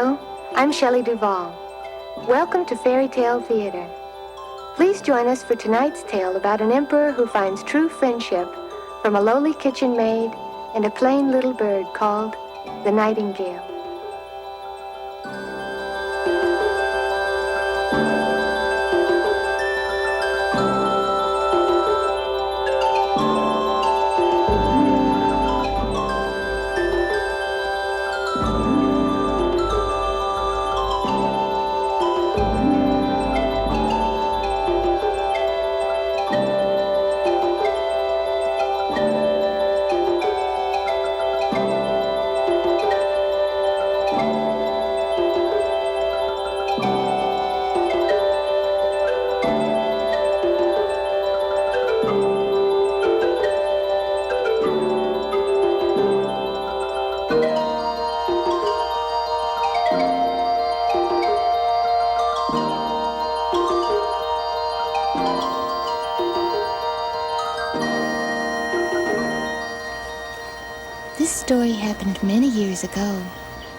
Hello, I'm Shelley Duvall. Welcome to Fairy Tale Theater. Please join us for tonight's tale about an emperor who finds true friendship from a lowly kitchen maid and a plain little bird called the Nightingale. This story happened many years ago,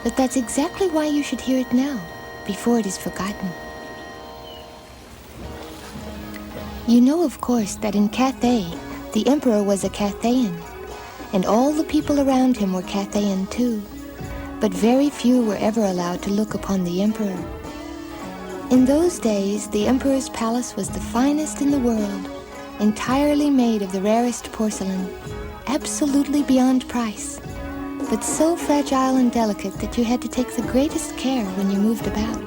but that's exactly why you should hear it now, before it is forgotten. You know, of course, that in Cathay, the emperor was a Cathayan, and all the people around him were Cathayan too, but very few were ever allowed to look upon the emperor. In those days, the emperor's palace was the finest in the world, entirely made of the rarest porcelain, absolutely beyond price, but so fragile and delicate that you had to take the greatest care when you moved about.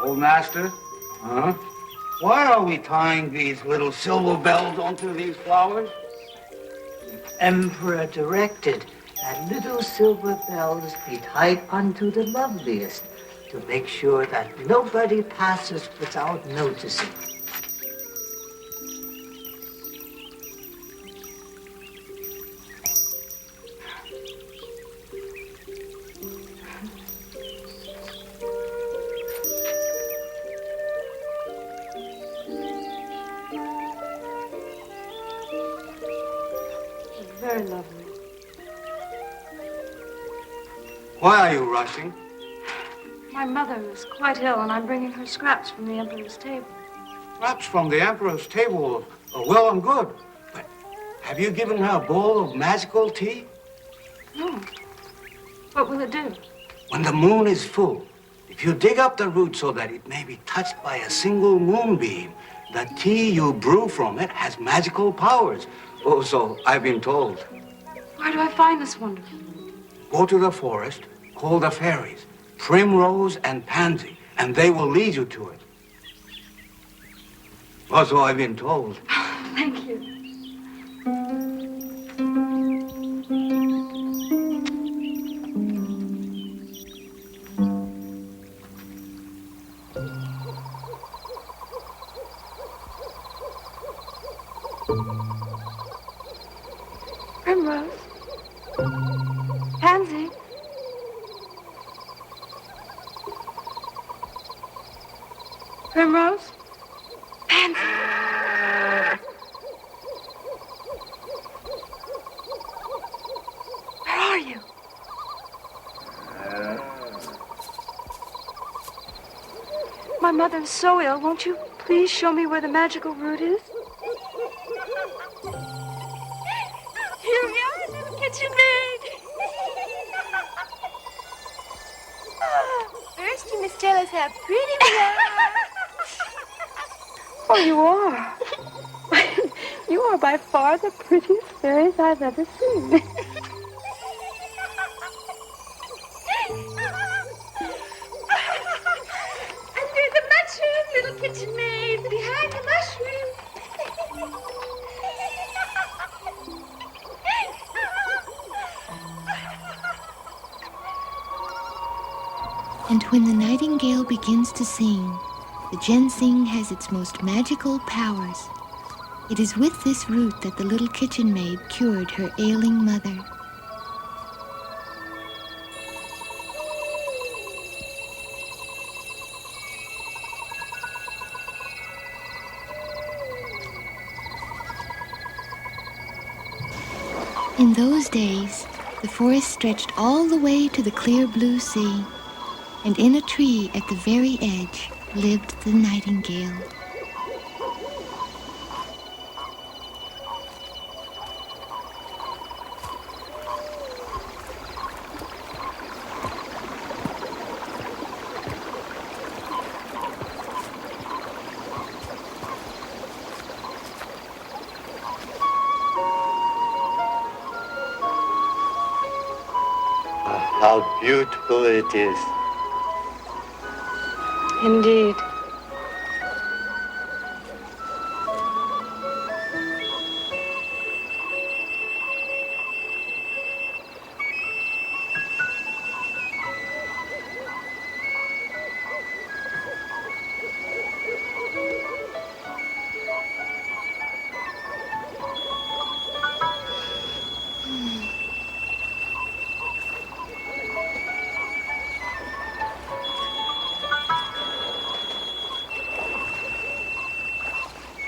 Old master? Huh? Why are we tying these little silver bells onto these flowers? The emperor directed that little silver bells be tied onto the loveliest to make sure that nobody passes without noticing. Very lovely. Why are you rushing? My mother is quite ill, and I'm bringing her scraps from the emperor's table. Scraps from the emperor's table are well and good. But have you given her a bowl of magical tea? No. What will it do? When the moon is full, if you dig up the root so that it may be touched by a single moonbeam, the tea you brew from it has magical powers. Oh, so I've been told. Where do I find this wonderful? Go to the forest, call the fairies, Primrose and Pansy, and they will lead you to it. Also, I've been told. Thank you. Primrose. Pansy. Primrose. Pansy. Where are you? My mother's so ill. Won't you please show me where the magical root is? Here we are, little kitchen maid. First, you must tell us how pretty we are. Oh, you are. You are by far the prettiest fairies I've ever seen. Under the mushroom, little kitchen maid. Behind the mushroom. And when the nightingale begins to sing, the ginseng has its most magical powers. It is with this root that the little kitchen maid cured her ailing mother. In those days, the forest stretched all the way to the clear blue sea, and in a tree at the very edge lived the nightingale. How beautiful it is. Indeed.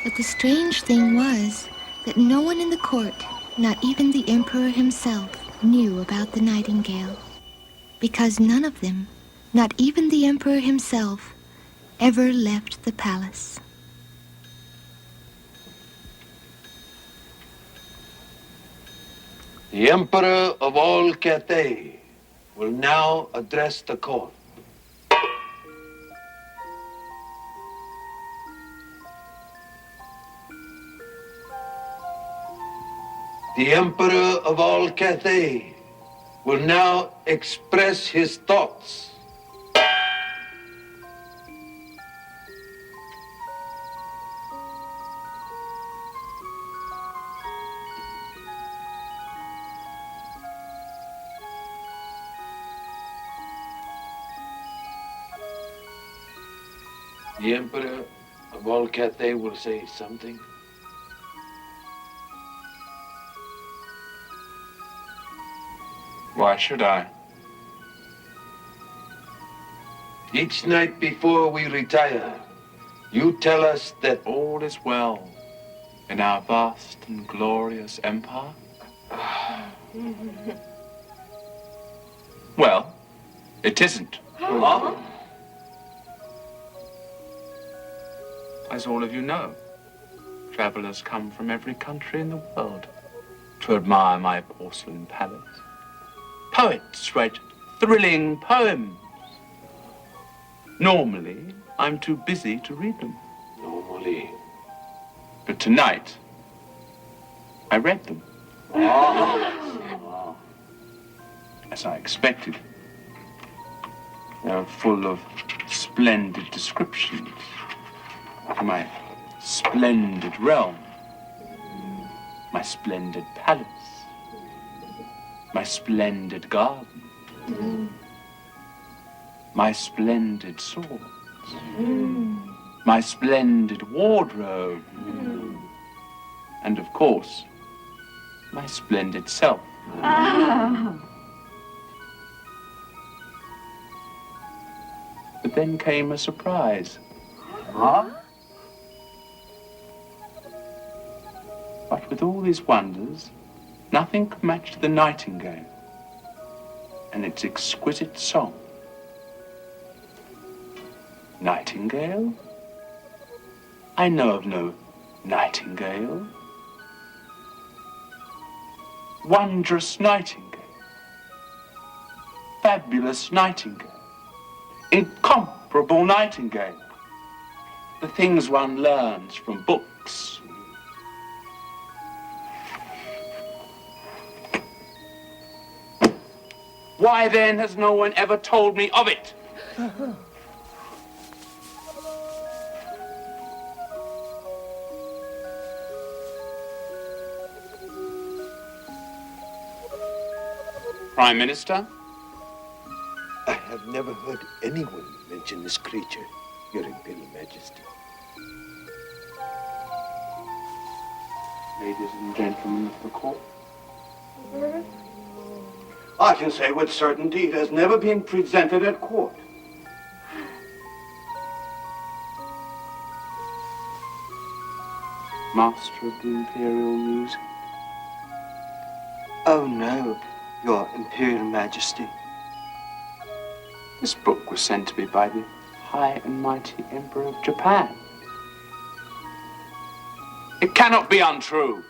But the strange thing was that no one in the court, not even the emperor himself, knew about the nightingale, because none of them, not even the emperor himself, ever left the palace. The Emperor of all Cathay will now address the court. The Emperor of all Cathay will now express his thoughts. The Emperor of all Cathay will say something. Why should I? Each night before we retire, you tell us that All is well in our vast and glorious empire? Well, it isn't. As all of you know, travelers come from every country in the world to admire my porcelain palace. Poets write thrilling poems. Normally, I'm too busy to read them. normally. But tonight, I read them. As I expected. They're full of splendid descriptions of my splendid realm, my splendid palace, my splendid garden, my splendid swords, my splendid wardrobe, and of course, my splendid self. But then came a surprise. But with all these wonders, nothing could match the nightingale and its exquisite song. Nightingale? I know of no Nightingale. Wondrous Nightingale. Fabulous Nightingale. Incomparable Nightingale. The things one learns from books. Why then has no one ever told me of it? Prime Minister? I have never heard anyone mention this creature, Your Imperial Majesty. Ladies and gentlemen of the court. I can say with certainty it has never been presented at court. Master of the Imperial Music. Oh no, Your Imperial Majesty. This book was sent to me by the High and Mighty Emperor of Japan. It cannot be untrue.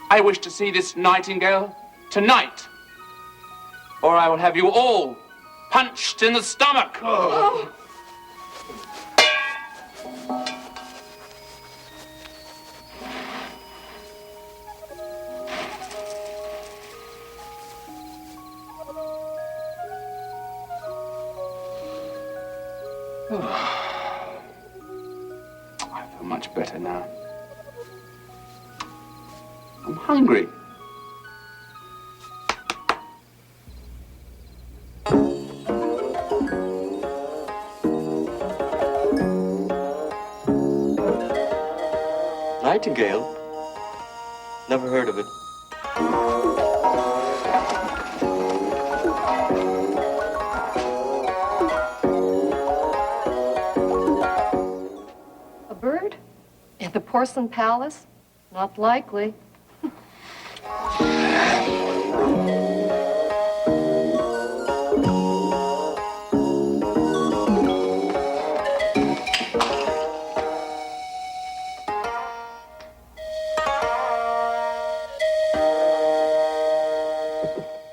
I wish to see this Nightingale tonight, or I will have you all punched in the stomach. Oh. I feel much better now. I'm hungry. Nightingale? Never heard of it. A bird? In the porcelain palace? Not likely.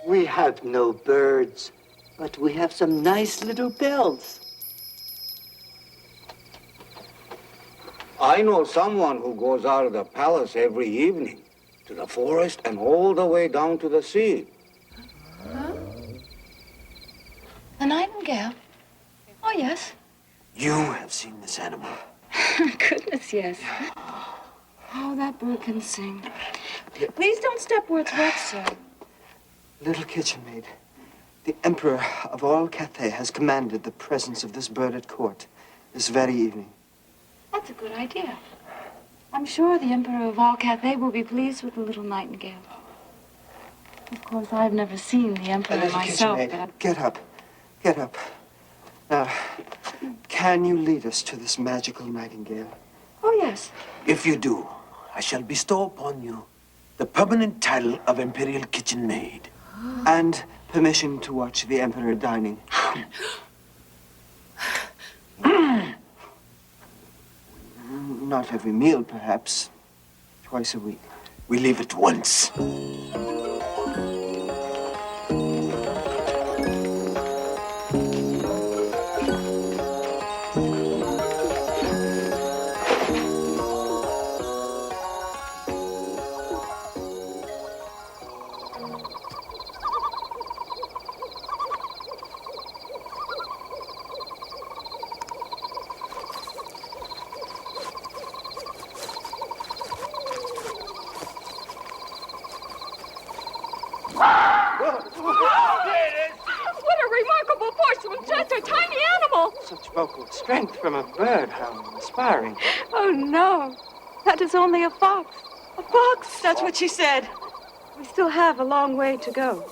We have no birds, but we have some nice little bells. I know someone who goes out of the palace every evening to the forest and all the way down to the sea. The nightingale? Oh, yes. You have seen this animal. Goodness, yes. Oh, that bird can sing. Please don't step where it's wet, sir. Little kitchen maid, the Emperor of all Cathay has commanded the presence of this bird at court this very evening. That's a good idea. I'm sure the Emperor of all Cathay will be pleased with the little nightingale. Of course, I've never seen the Emperor Little myself, kitchen but maid, get up. Get up. Now, can you lead us to this magical nightingale? Oh, yes. If you do, I shall bestow upon you the permanent title of Imperial Kitchen Maid. And permission to watch the Emperor dining. Not every meal, perhaps. Twice a week. We leave at once. What a remarkable force from just a tiny animal! Such vocal strength from a bird. How inspiring. Oh, no. That is only a fox. A fox? That's what she said. We still have a long way to go.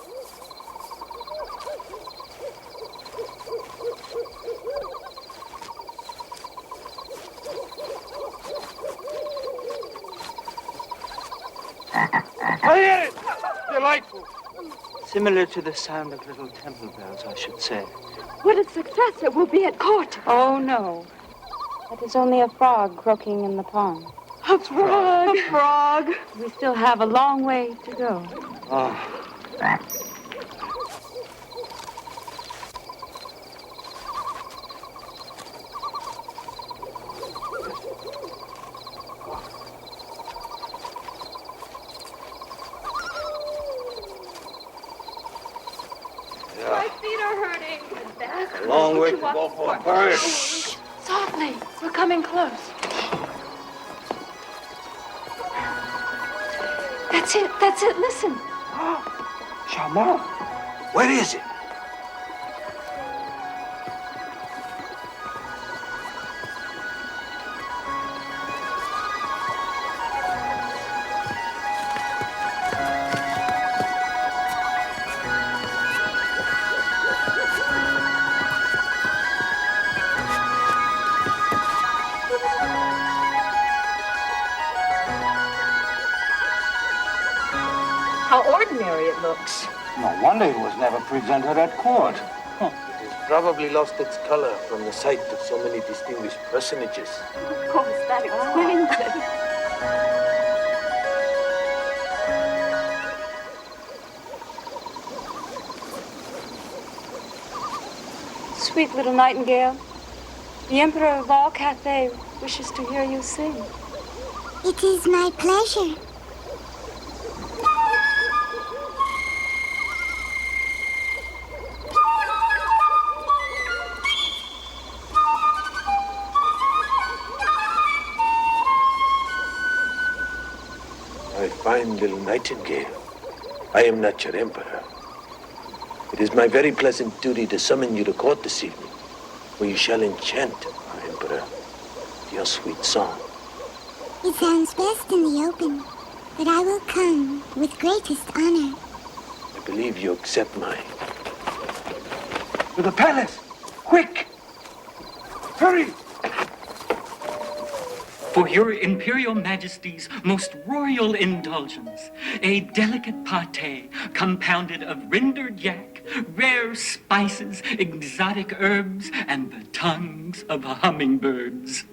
I hear it! Delightful. Similar to the sound of little temple bells, I should say. What a success it will be at court. Oh, no. That is only a frog croaking in the pond. A frog. A frog. We still have a long way to go. Oh. My feet are hurting. A long way to go for a bird. Softly. We're coming close. That's it. That's it. Listen. Charmant, where is it? How ordinary it looks. No wonder it was never presented at court. It has probably lost its color from the sight of so many distinguished personages. Of course, that explains it. Sweet little Nightingale, the Emperor of all Cathay wishes to hear you sing. It is my pleasure. My fine little Nightingale, I am not your emperor. It is my very pleasant duty to summon you to court this evening, where you shall enchant our emperor with your sweet song. It sounds best in the open, but I will come with greatest honor. I believe you accept my... To the palace! Quick! Hurry! For your Imperial Majesty's most royal indulgence, a delicate pâté compounded of rendered yak, rare spices, exotic herbs, and the tongues of hummingbirds.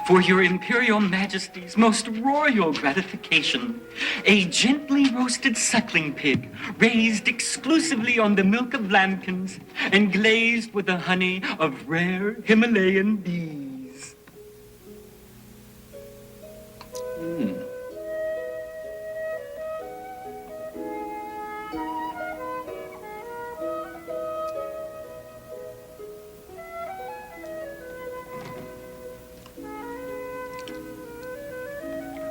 For your Imperial Majesty's most royal gratification, a gently roasted suckling pig raised exclusively on the milk of lambkins and glazed with the honey of rare Himalayan bees.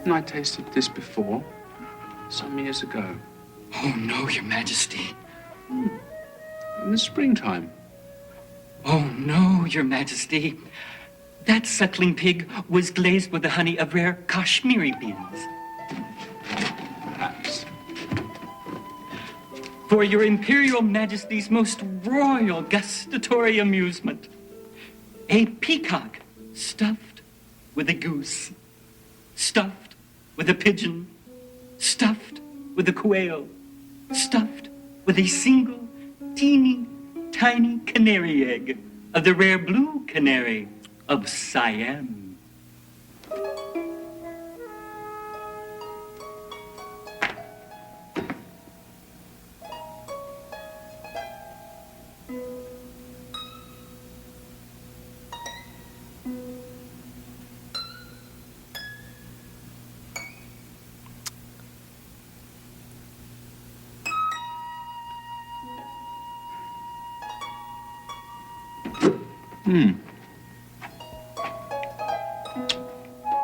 And I tasted this before, some years ago. Oh, no, Your Majesty. In the springtime. Oh, no, Your Majesty. That suckling pig was glazed with the honey of rare Kashmiri beans. Perhaps. For your Imperial Majesty's most royal gustatory amusement, a peacock stuffed with a goose, stuffed with a pigeon, stuffed with a quail, stuffed with a single teeny tiny canary egg of the rare blue canary of Siam.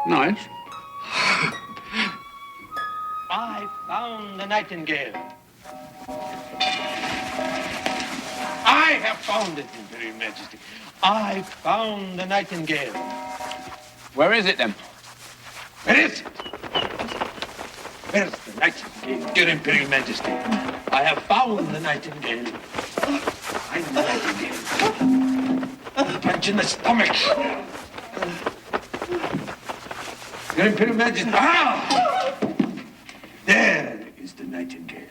Nice. I found the Nightingale. I have found it, Imperial Majesty. I found the Nightingale. Where is it then? Where is it? Where's the Nightingale, your Imperial Majesty? I have found the Nightingale. Find the Nightingale. Punch in the stomach. Your Imperial Majesty. Ah! There is the Nightingale.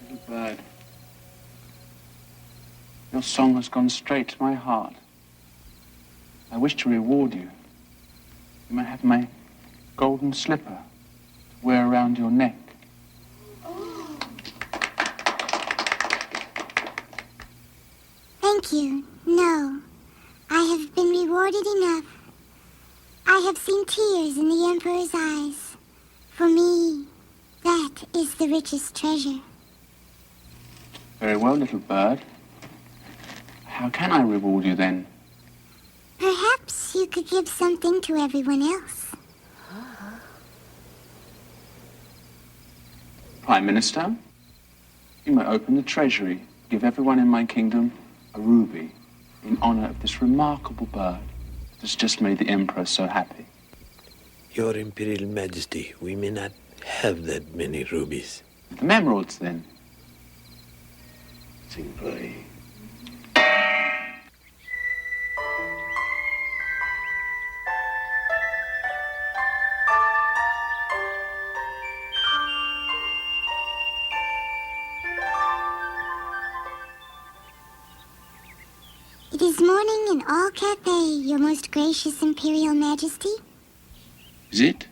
Little bird, your song has gone straight to my heart. I wish to reward you. You may have my golden slipper to wear around your neck. Thank you. No, I have been rewarded enough. I have seen tears in the Emperor's eyes. For me, that is the richest treasure. Very well, little bird. How can I reward you then? Perhaps you could give something to everyone else. Prime Minister, you may open the treasury, give everyone in my kingdom a ruby in honor of this remarkable bird that's just made the Emperor so happy. Your Imperial Majesty, we may not have that many rubies. The emeralds, then. Simply. It is morning in all Cathay, your most gracious Imperial Majesty. Is it?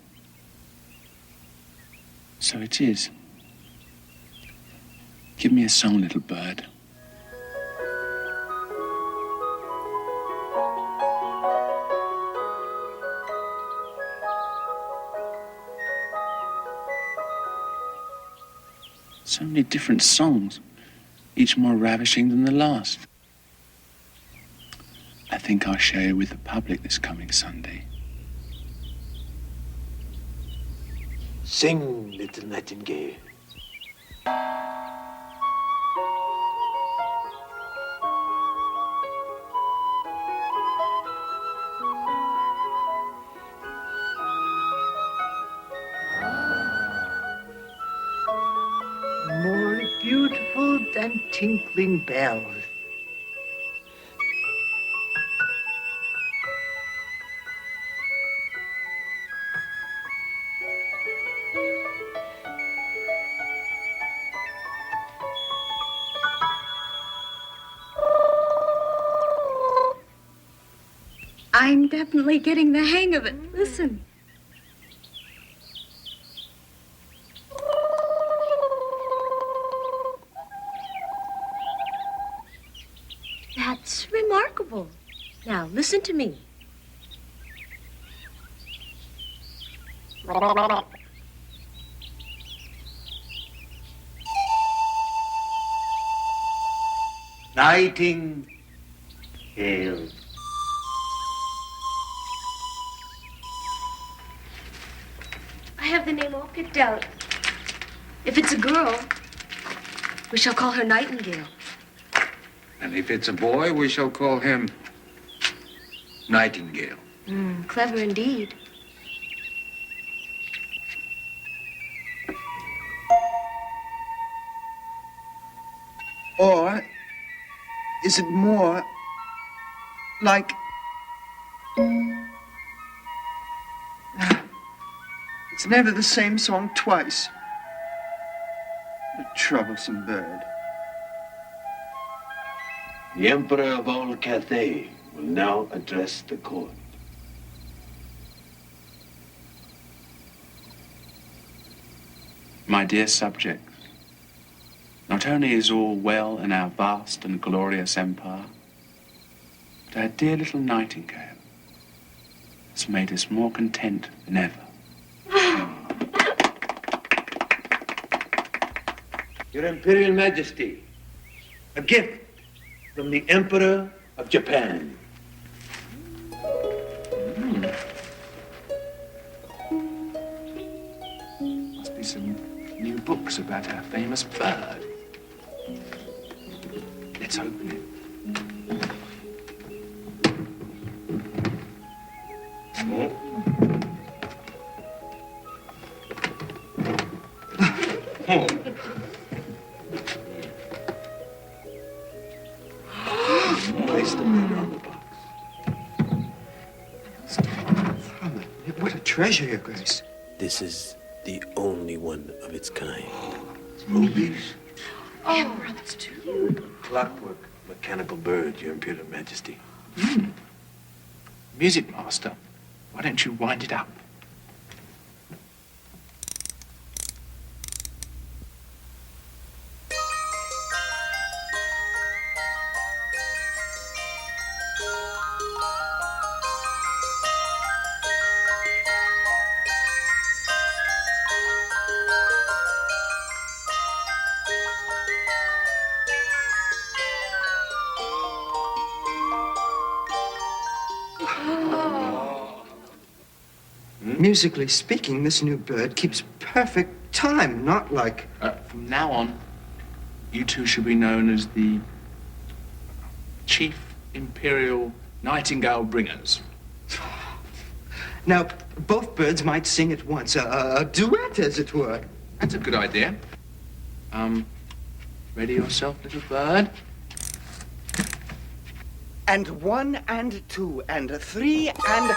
So it is. Give me a song, little bird. So many different songs, each more ravishing than the last. I think I'll share with the public this coming Sunday. Sing, little Nightingale. More beautiful than tinkling bells. I'm definitely getting the hang of it. Listen. That's remarkable. Now, listen to me. Nightingale. I have the name all picked out. If it's a girl, we shall call her Nightingale. And if it's a boy, we shall call him Nightingale. Clever indeed. Or is it more like It's never the same song twice. A troublesome bird. The Emperor of all Cathay will now address the court. My dear subjects, not only is all well in our vast and glorious empire, but our dear little Nightingale has made us more content than ever. Your Imperial Majesty, a gift from the Emperor of Japan. Must be some new books about our famous bird. Let's open it. Place the bird on the box. What a treasure, Your Grace. This is the only one of its kind. Rubies? Oh, that's too. Clockwork mechanical bird, Your Imperial Majesty. Music master, why don't you wind it up? Musically speaking, this new bird keeps perfect time, not like... From now on, you two shall be known as the Chief Imperial Nightingale Bringers. Now, both birds might sing at once, a duet, as it were. That's a good idea. Ready yourself, little bird. And 1 and 2 and 3 and...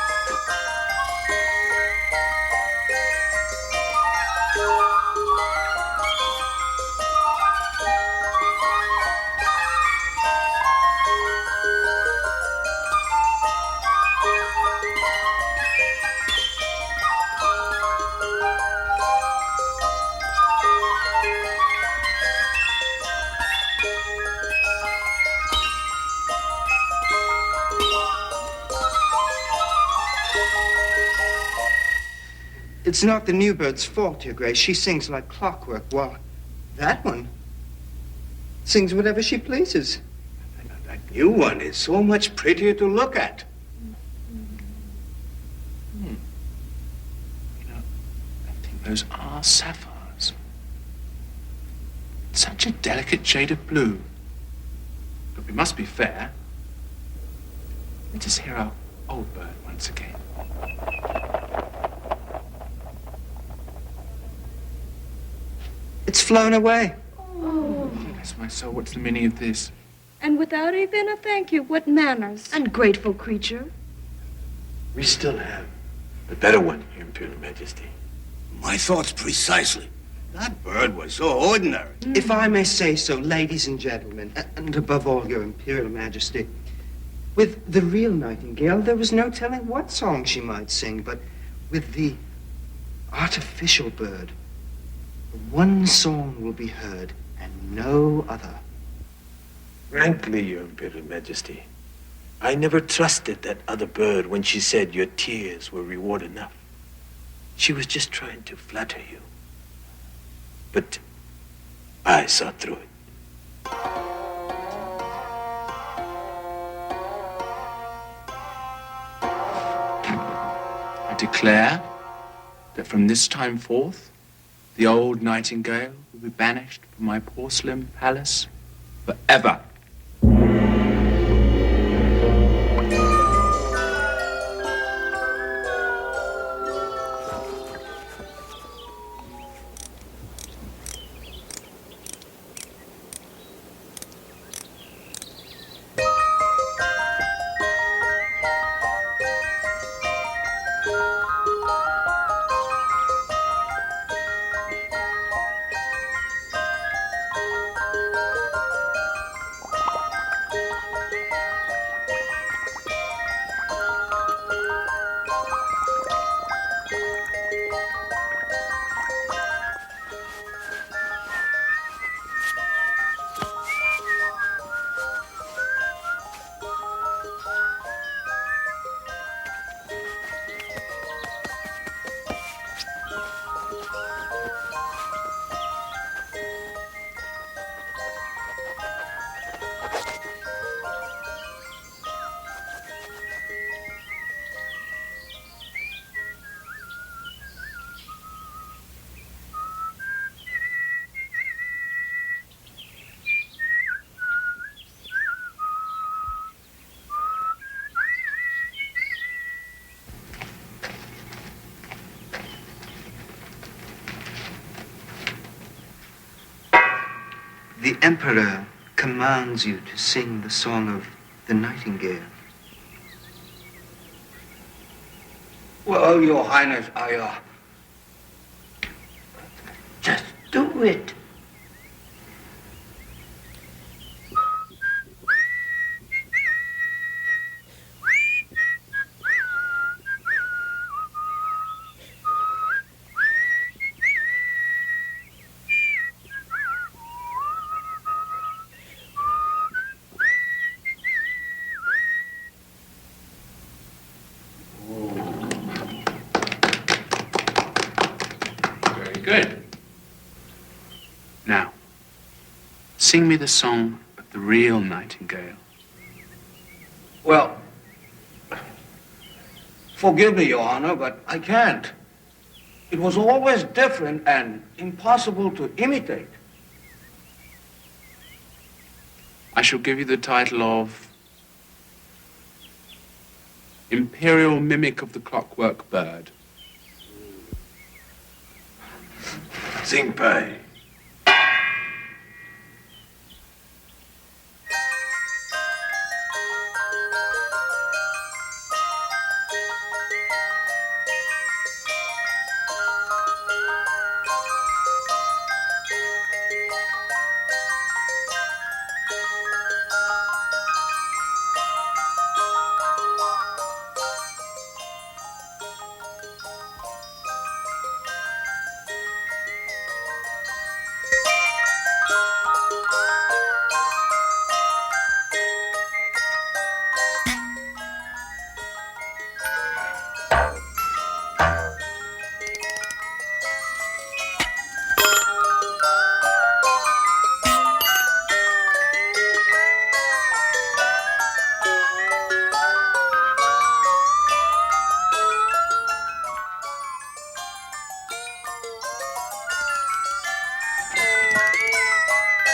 It's not the new bird's fault, Your Grace. She sings like clockwork, while that one sings whatever she pleases. That new one is so much prettier to look at. You know, I think those are sapphires. Such a delicate shade of blue. But we must be fair. Let us hear our old bird once again. It's flown away. Oh. Bless my soul, what's the meaning of this? And without even a thank you, what manners? Ungrateful creature. We still have the better one, Your Imperial Majesty. My thoughts precisely. That bird was so ordinary. If I may say so, ladies and gentlemen, and above all, Your Imperial Majesty, with the real Nightingale, there was no telling what song she might sing, but with the artificial bird, one song will be heard and no other. Frankly, Your Imperial Majesty, I never trusted that other bird when she said your tears were reward enough. She was just trying to flatter you. But I saw through it. I declare that from this time forth, the old Nightingale will be banished from my porcelain palace forever. the Emperor commands you to sing the song of the Nightingale. Well, Your Highness, Just do it. Very good. Now, sing me the song of the real Nightingale. Well, forgive me, Your Honor, but I can't. It was always different and impossible to imitate. I shall give you the title of Imperial Mimic of the Clockwork Bird. Sing pie.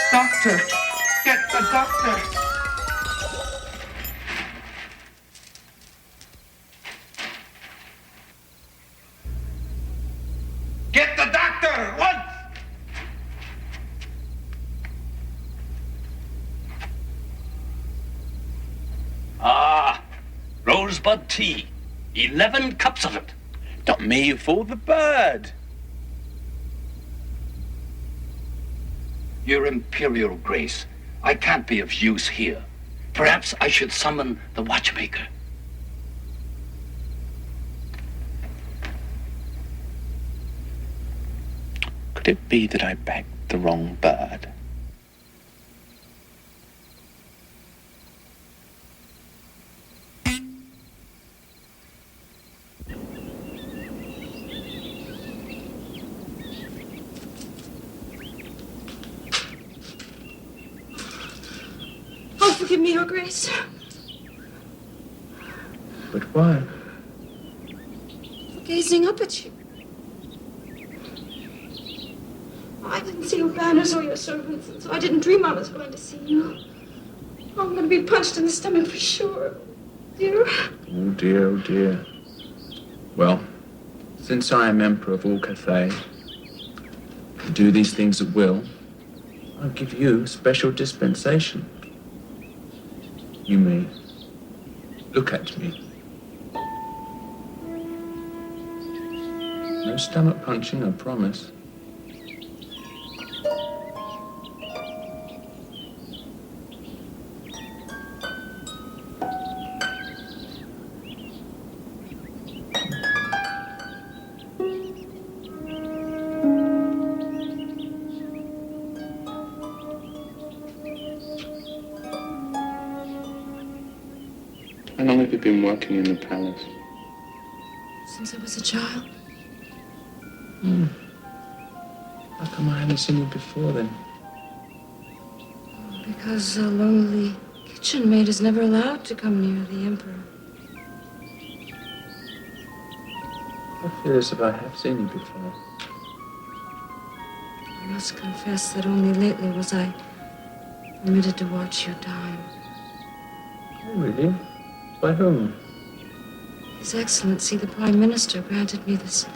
Doctor! Get the doctor! Get the doctor! At once! Ah, rosebud tea. 11 cups of it. Not me, you fool, the bird. Your Imperial Grace, I can't be of use here. Perhaps I should summon the watchmaker. Could it be that I bagged the wrong bird? Oh, forgive me, Your Grace. But why? For gazing up at you. I didn't see your banners or your servants, and so I didn't dream I was going to see you. Oh, I'm going to be punched in the stomach for sure. Dear. Oh dear, oh dear. Well, since I am Emperor of all Cathay, and do these things at will, I'll give you special dispensation. You may look at me. No stomach punching, I promise. How long have you been working in the palace? Since I was a child. How come I haven't seen you before then? Because a lonely kitchen maid is never allowed to come near the Emperor. I feel as if I have seen you before. I must confess that only lately was I permitted to watch you dine. Oh, really? By whom? His Excellency, the Prime Minister, granted me this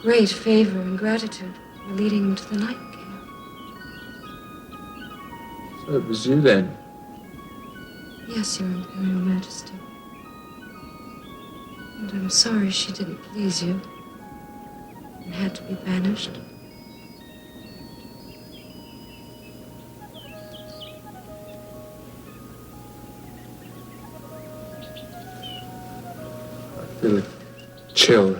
great favor and gratitude for leading him to the Nightingale. So it was you then? Yes, Your Imperial Majesty. And I'm sorry she didn't please you and had to be banished. I feel a chill.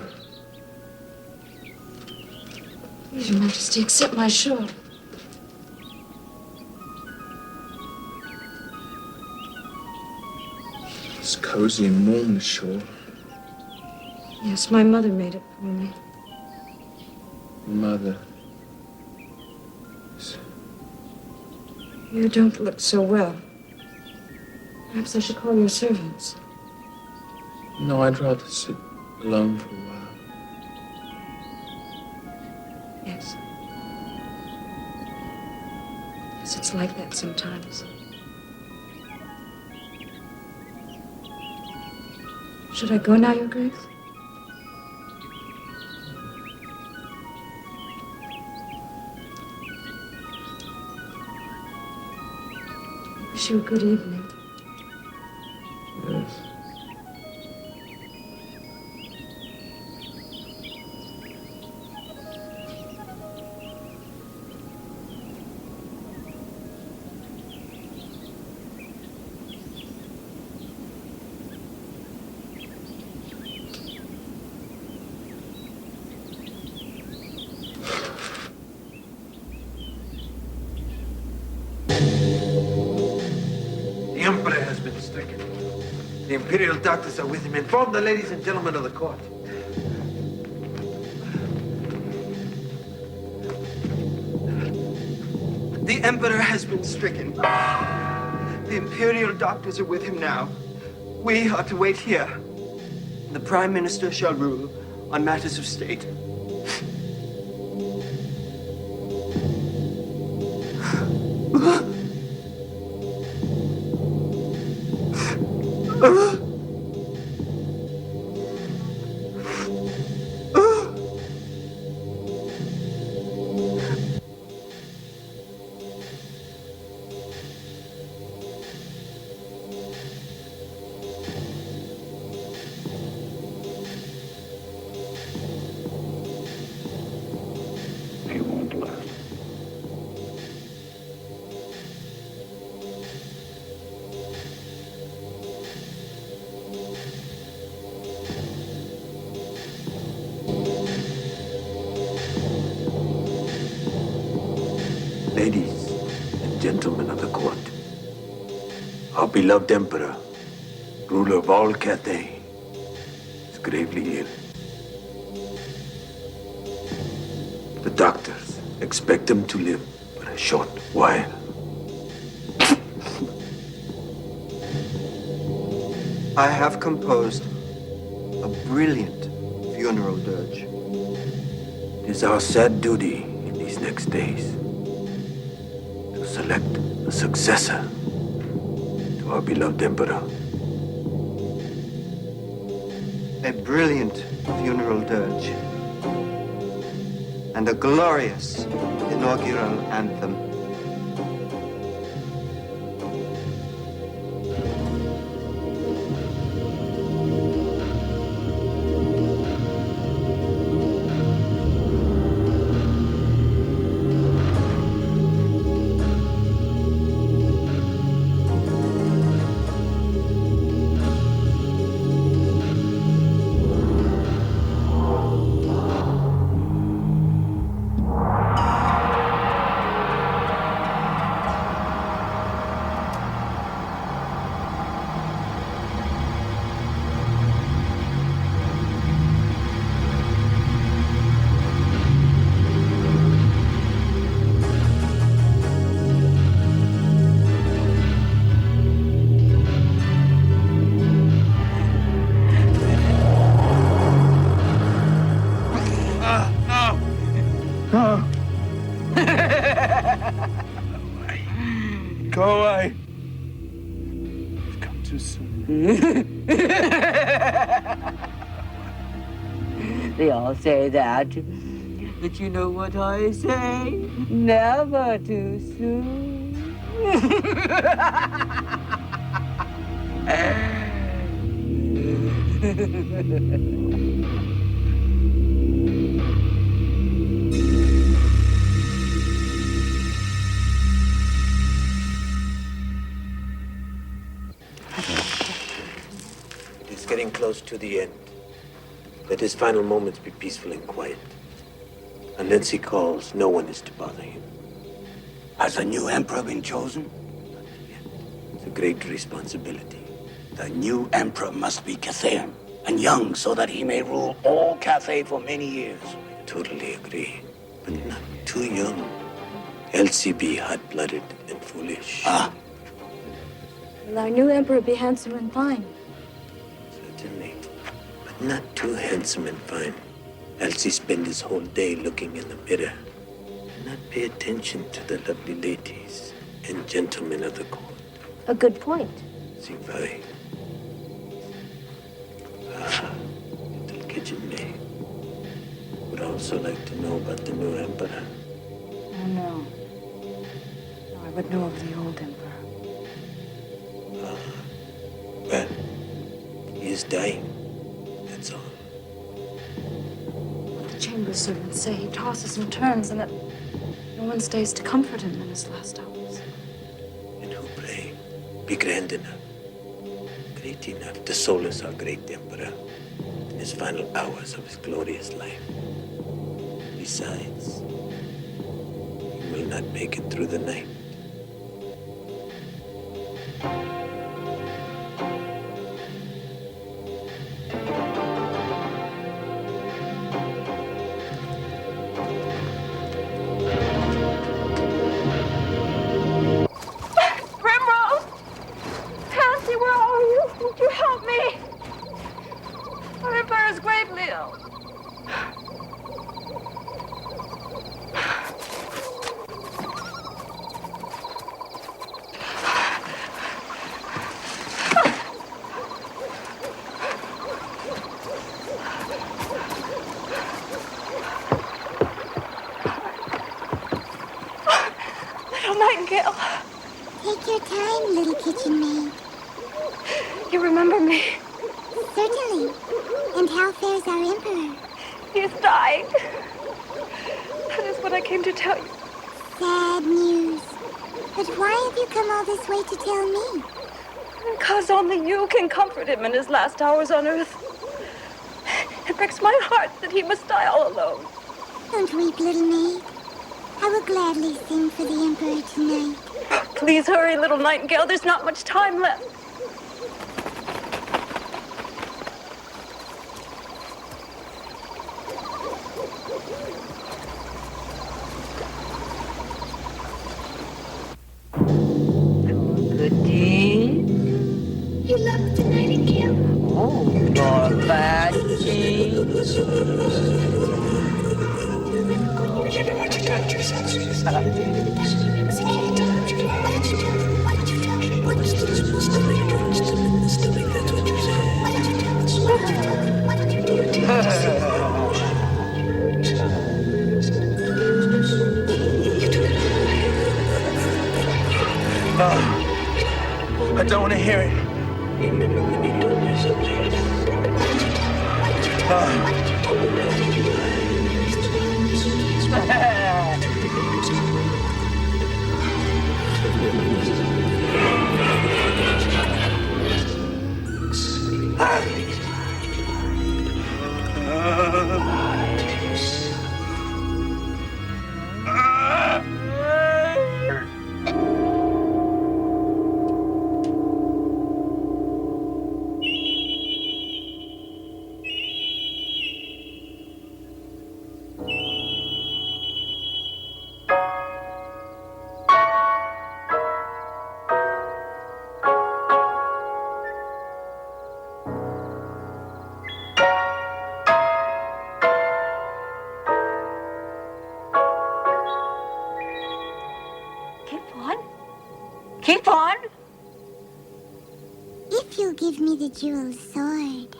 Please, Your Majesty, accept my shawl. It's cozy and warm, this shawl. Yes, my mother made it for me. Mother. You don't look so well. Perhaps I should call your servants. No, I'd rather sit alone for a while. Yes. Yes, it's like that sometimes. Should I go now, Your Grace? Wish you a good evening. Yes. The Emperor has been stricken. The Imperial doctors are with him. Inform the ladies and gentlemen of the court. The Emperor has been stricken. The Imperial doctors are with him now. We are to wait here. The Prime Minister shall rule on matters of state. He won't last. Ladies and gentlemen of the court, our beloved Emperor, ruler of all Cathay, is gravely ill. The doctors expect him to live but a short while. I have composed a brilliant funeral dirge. It is our sad duty in these next days to select a successor to our beloved Emperor. A brilliant funeral dirge. And a glorious inaugural anthem. Go away. You've come too soon. They all say that. But you know what I say? Never too soon. It is getting close to the end. Let his final moments be peaceful and quiet. Unless he calls, no one is to bother him. Has a new emperor been chosen? It's a great responsibility. The new emperor must be Cathayan and young so that he may rule all Cathay for many years. I totally agree. But not too young. LCB hot-blooded and foolish. Ah. Will our new emperor be handsome and fine? Certainly. But not too handsome and fine. Else he spend his whole day looking in the mirror and not pay attention to the lovely ladies and gentlemen of the court. A good point. Si vai. Little kitchen maid. Would also like to know about the new emperor. Oh, no. No, I would know of the old emperor. Well, he is dying. That's all. The chamber servants say he tosses and turns and that no one stays to comfort him in his last hours. And who pray? Be grand enough, great enough to solace our great emperor in his final hours of his glorious life. Besides, he will not make it through the night. Primrose! Pansy, where are you? Won't you help me? Our emperor is gravely ill. Little Nightingale, Take your time, little kitchen maid. you remember me? Certainly. And how fares our emperor? He is dying. That is what I came to tell you. Sad news. But why have you come all this way to tell me? Because only you can comfort him in his last hours on earth. It breaks my heart that he must die all alone. Don't weep, little maid. I will gladly sing for the emperor tonight. Please hurry, little Nightingale. There's not much time left. Good deed. You love the Nightingale? Oh, your bad deed. I don't want to hear it. Keep on. Keep on. If you'll give me the jeweled sword.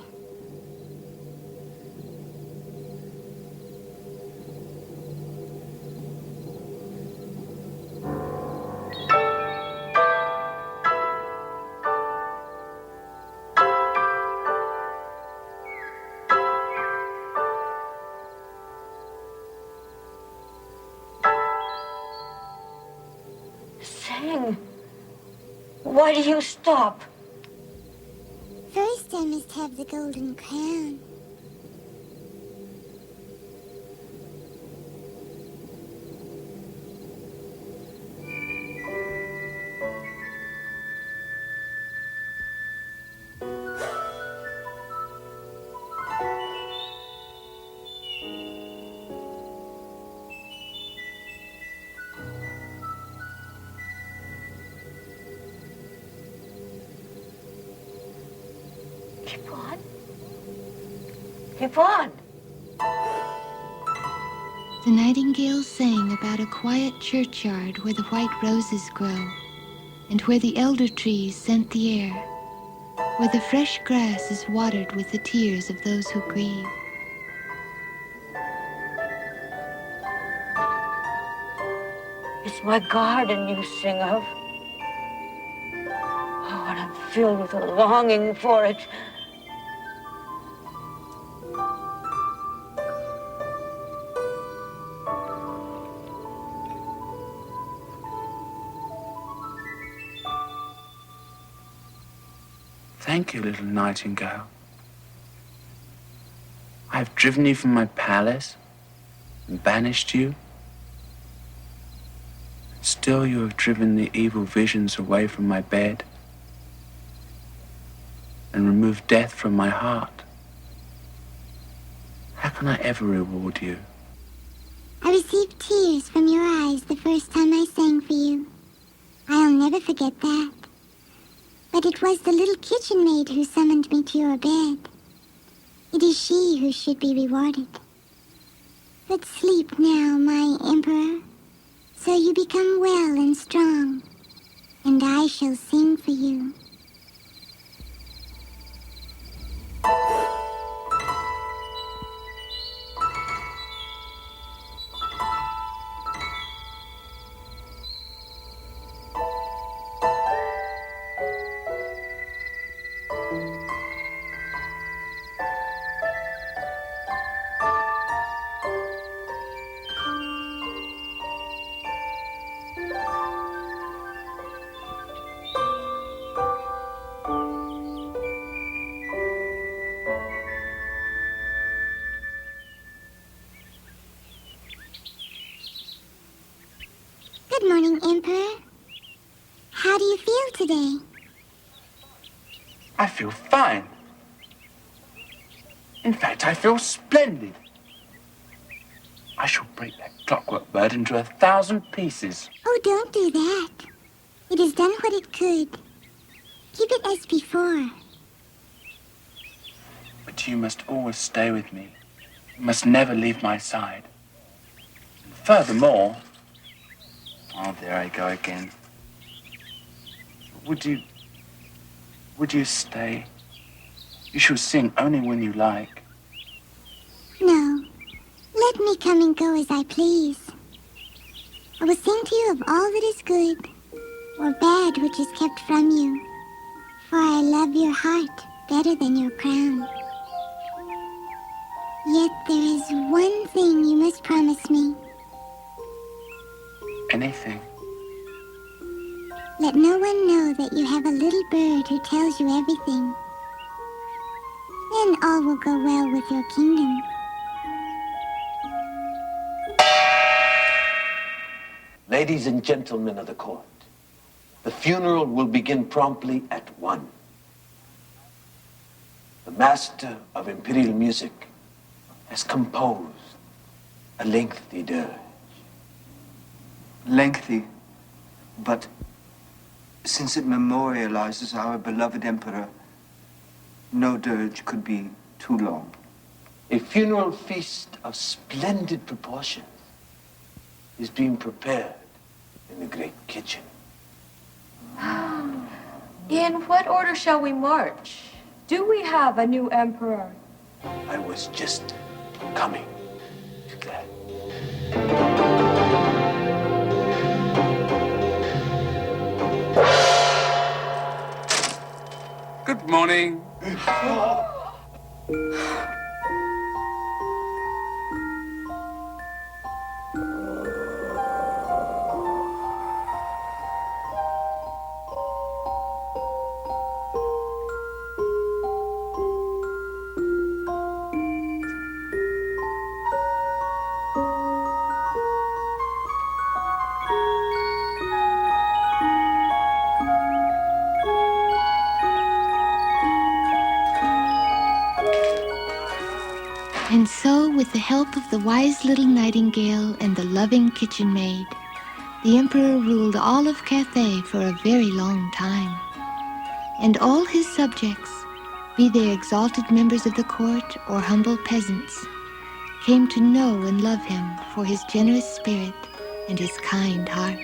Why do you stop? First, I must have the golden crown. Keep on. Keep on. The nightingale sang about a quiet churchyard where the white roses grow, and where the elder trees scent the air, where the fresh grass is watered with the tears of those who grieve. It's my garden you sing of. Oh, and I'm filled with a longing for it. Thank you, little nightingale. I have driven you from my palace and banished you. Still you have driven the evil visions away from my bed and removed death from my heart. How can I ever reward you? I received tears from your eyes the first time I sang for you. I'll never forget that. But it was the little kitchen maid who summoned me to your bed. It is she who should be rewarded. But sleep now, my emperor, so you become well and strong, and I shall sing for you. Good morning, Emperor. How do you feel today? I feel fine. In fact, I feel splendid. I shall break that clockwork bird into 1,000 pieces. Oh, don't do that. It has done what it could. Keep it as before. But you must always stay with me. You must never leave my side. And furthermore... Oh, there I go again. Would you stay? You shall sing only when you like. No. Let me come and go as I please. I will sing to you of all that is good or bad which is kept from you. For I love your heart better than your crown. Yet there is one thing you must promise me. Anything. Let no one know that you have a little bird who tells you everything. Then all will go well with your kingdom. Ladies and gentlemen of the court, the funeral will begin promptly at 1. The master of imperial music has composed a lengthy dirge. Lengthy, but since it memorializes our beloved emperor, no dirge could be too long. A funeral feast of splendid proportions is being prepared in the great kitchen. In what order shall we march? Do we have a new emperor? I was just coming to that. Good morning. And so, with the help of the wise little nightingale and the loving kitchen maid, the emperor ruled all of Cathay for a very long time. And all his subjects, be they exalted members of the court or humble peasants, came to know and love him for his generous spirit and his kind heart.